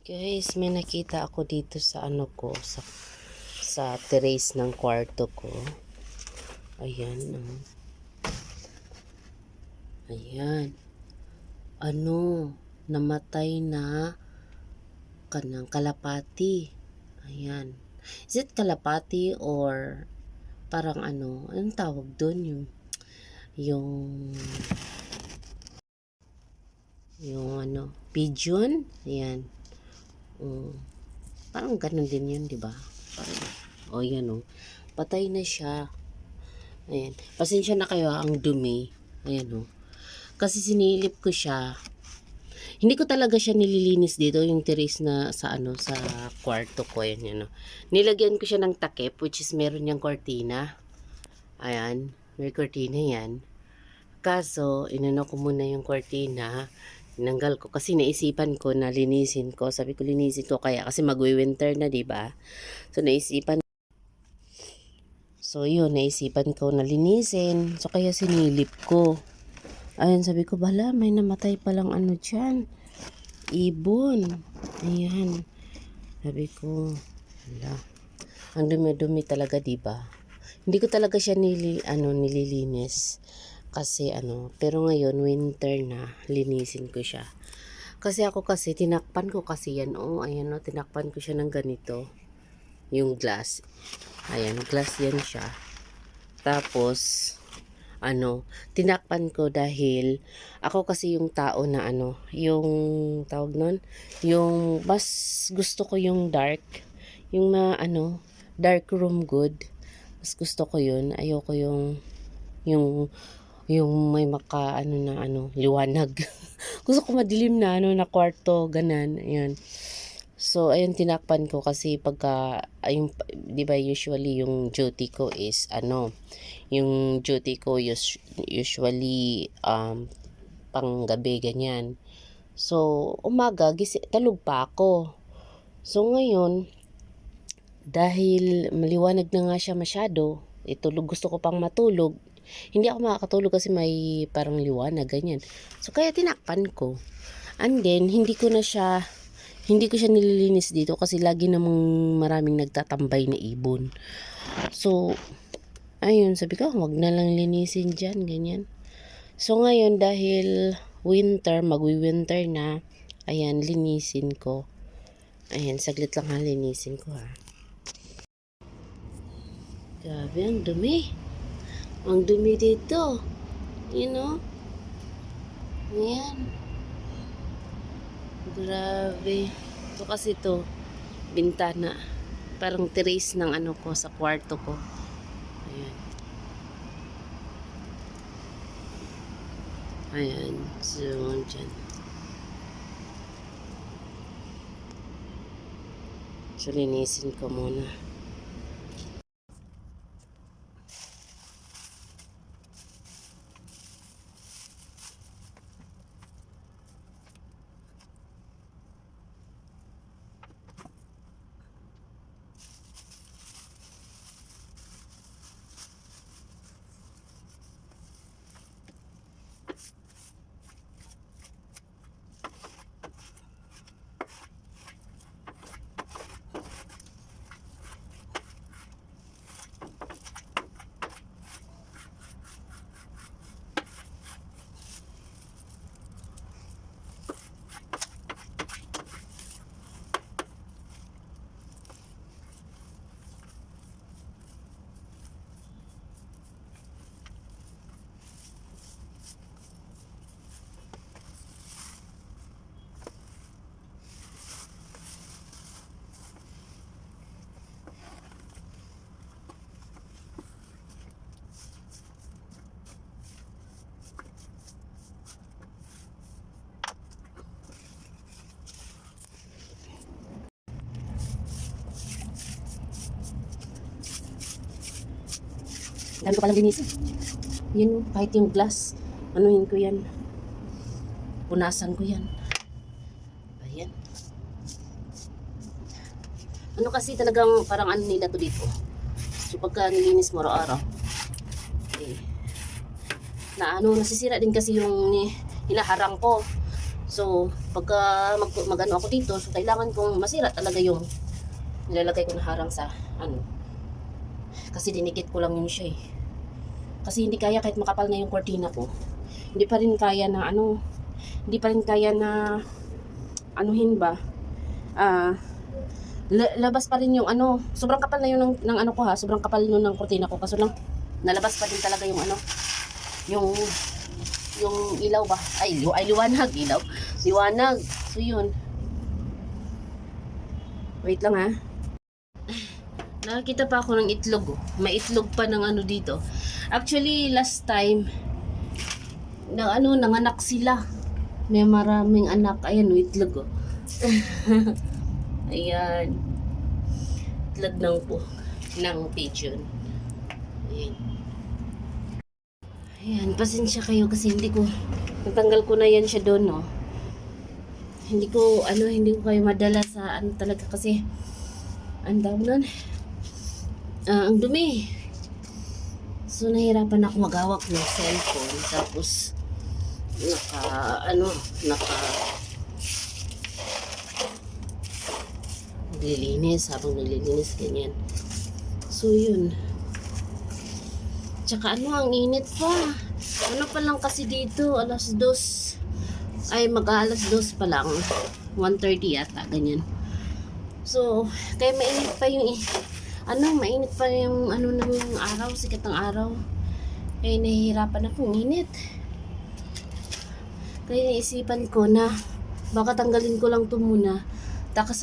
Guys, may nakita ako dito sa ano ko, sa terrace ng kwarto ko. Ayan. Ayan. Ano, namatay na kanang kalapati. Ayan. Is it kalapati or parang anong tawag doon, yung pigeon? Ayan. Parang ganun din yun, di ba? Parang, yan patay na siya. Ayan. Pasensya na kayo, ang dumi. Ayan kasi sinilip ko siya. Hindi ko talaga siya nililinis dito, yung terrace na sa kwarto ko. Ayan. Nilagyan ko siya ng takip, which is meron niyang kortina. Ayan. May kortina yan. Kaso, inano ko muna yung kortina. Tinanggal ko kasi naisipan ko na linisin ko. Sabi ko linisin ko kaya kasi magwi-winter na, 'di ba? So naisipan ko na linisin. So kaya sinilip ko. Ayun, sabi ko, bala, may namatay palang diyan. Ibon. Ayan. Sabi ko, hala. Ang dumi-dumi talaga, 'di ba? Hindi ko talaga siya nililinis. Kasi pero ngayon winter na, linisin ko siya. Kasi ako tinakpan ko kasi yan. Ayan tinakpan ko siya ng ganito. Yung glass. Ayan, glass yan siya. Tapos, tinakpan ko dahil ako kasi yung tao na yung tawag nun, yung mas gusto ko yung dark. Yung dark room good. Mas gusto ko yun. Ayoko yung may liwanag. Gusto ko madilim na na kwarto, ganan. Ayan. So ayun, tinakpan ko kasi pagka yung 'di ba usually yung duty ko is usually panggabi ganyan. So umaga talog pa ako. So ngayon dahil maliwanag na nga siya masyado, gusto ko pang matulog. Hindi ako makakatulog kasi may parang liwanag ganyan. So kaya tinakpan ko. And then hindi ko siya nililinis dito kasi lagi namang maraming nagtatambay na ibon. So ayun, sabi ko wag na lang linisin diyan ganyan. So ngayon dahil magwi-winter na, ayan, linisin ko. Ayan, saglit lang linisin ko Grabe, ang dumi. Ang dumi dito. Ayan. Grabe. Ito kasi bintana. Parang terrace ng ko sa kwarto ko. Ayan. Ayan. So, dyan. So, linisin ko muna. Dami ko palang linisin. Yun, kahit yung glass, anuhin ko yan. Punasan ko yan. Ayan. Kasi talagang parang nila to dito. So pagka nilinis mo araw-araw, nasisira din kasi yung hinaharang ko. So, Pagka mag-ano ako dito, so kailangan kong masira talaga yung nilalagay ko na harang sa ano. Kasi dinikit ko lang yun siya eh. Kasi hindi kaya kahit makapal na yung kortina ko. Hindi pa rin kaya na ano, hindi pa rin kaya na anuhin ba? Labas pa rin yung ano, sobrang kapal na yun ng ano ko ha, sobrang kapal yun ng kortina ko. Kaso lang, nalabas pa din talaga yung ano, yung ilaw ba? Ay liwanag, ilaw. Liwanag. So yun. Wait lang ha. Nakakita pa ako ng itlog. Oh. May itlog pa ng ano dito. Actually, last time, nanganak sila. May maraming anak. Ayan, itlog. Oh. Ayan. Itlog ng pigeon. Ayan. Ayan, pasensya kayo kasi natanggal ko na yan siya doon, no. Hindi ko kayo madala sa ano talaga kasi ang dumi. So nahirapan ako maghawak ng cellphone tapos habang naglilinis ganyan. So yun. Tsaka ang init pa. Ano pa lang kasi dito, alas 2. Ay, mag-alas 2 pa lang. 1:30 yata, ganyan. So, kaya mainit pa yung ng araw, sikat ng araw. Kaya nahihirapan akong init. Kaya naisipan ko na baka tanggalin ko lang to muna. Tapos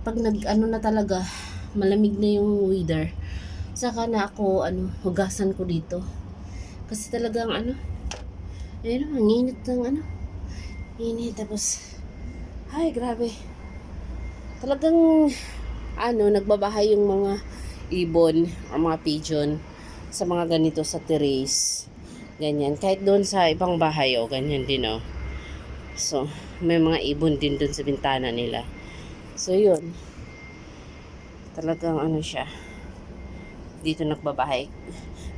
pag na talaga, malamig na yung weather. Saka na ako hugasan ko dito. Kasi talagang ang init ng init tapos ay grabe. Talagang nagbabahay yung mga ibon o mga pigeon sa mga ganito sa terrace. Ganyan. Kahit doon sa ibang bahay ganyan din So, may mga ibon din doon sa bintana nila. So, yun. Talagang siya. Dito nagbabahay.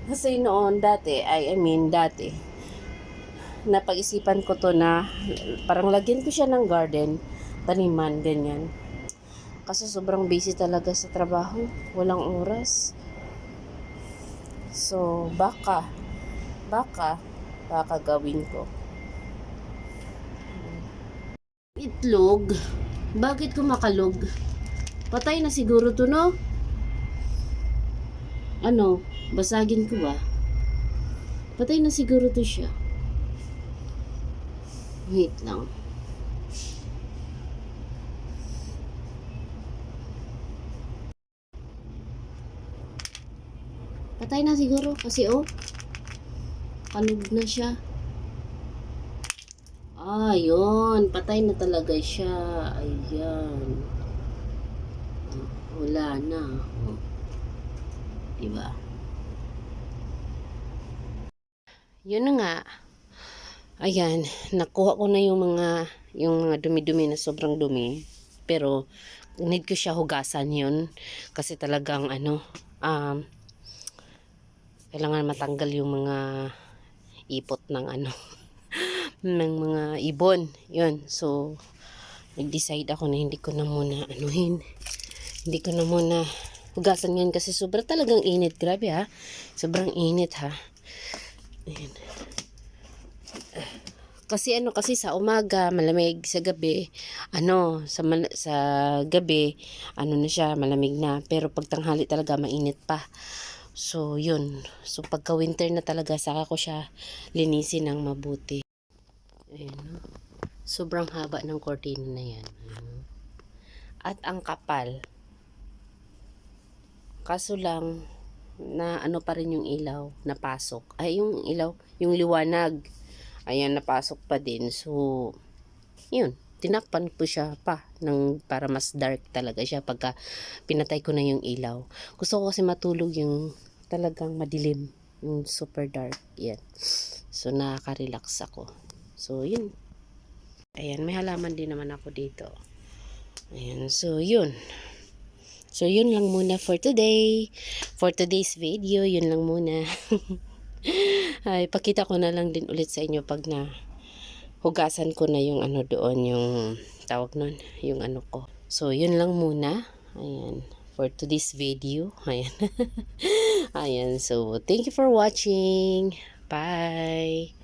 Kasi noon dati, napag-isipan ko to na parang lagyan ko siya ng garden, taniman, ganyan. Kasi sobrang busy talaga sa trabaho. Walang oras. So, baka gawin ko. Itlog? Bakit kumakalog? Patay na siguro to, no? Basagin ko ba? Patay na siguro to siya. Wait lang. Patay na siguro kasi kalog na siya. Yun. Patay na talaga siya. Ayan. Wala na. Diba? Yun na nga. Ayan. Nakuha ko na yung mga dumi-dumi na sobrang dumi. Pero, need ko siya hugasan yun. Kasi talagang kailangan matanggal yung mga ipot ng ng mga ibon. Yun. So, nag-decide ako na hindi ko na muna hindi ko na muna hugasan yan kasi sobra talagang init. Grabe ha. Sobrang init ha. Ayan. Kasi kasi sa umaga malamig, sa gabi sa gabi na siya malamig na, pero pag tanghali talaga mainit pa. So yun. So pagka winter na talaga saka ko siya linisin ng mabuti. Ayan. Sobrang haba ng kortina na yan. At ang kapal. Kaso lang na pa rin yung ilaw napasok. Ay yung ilaw, yung liwanag. Ayan, napasok pa din. So, yun. Tinakpan po siya para mas dark talaga siya pagka pinatay ko na yung ilaw. Gusto ko kasi matulog yung talagang madilim. Yung super dark. Yan. So, nakaka-relax ako. So, yun. Ayan, may halaman din naman ako dito. Ayan, so, yun. So, yun lang muna for today. For today's video, yun lang muna. Ay, pakita ko na lang din ulit sa inyo pag hugasan ko na yung ano doon, yung tawag nun, yung ano ko. So, yun lang muna. Ayan. For today's video. Ayan. Ayan. So, thank you for watching. Bye.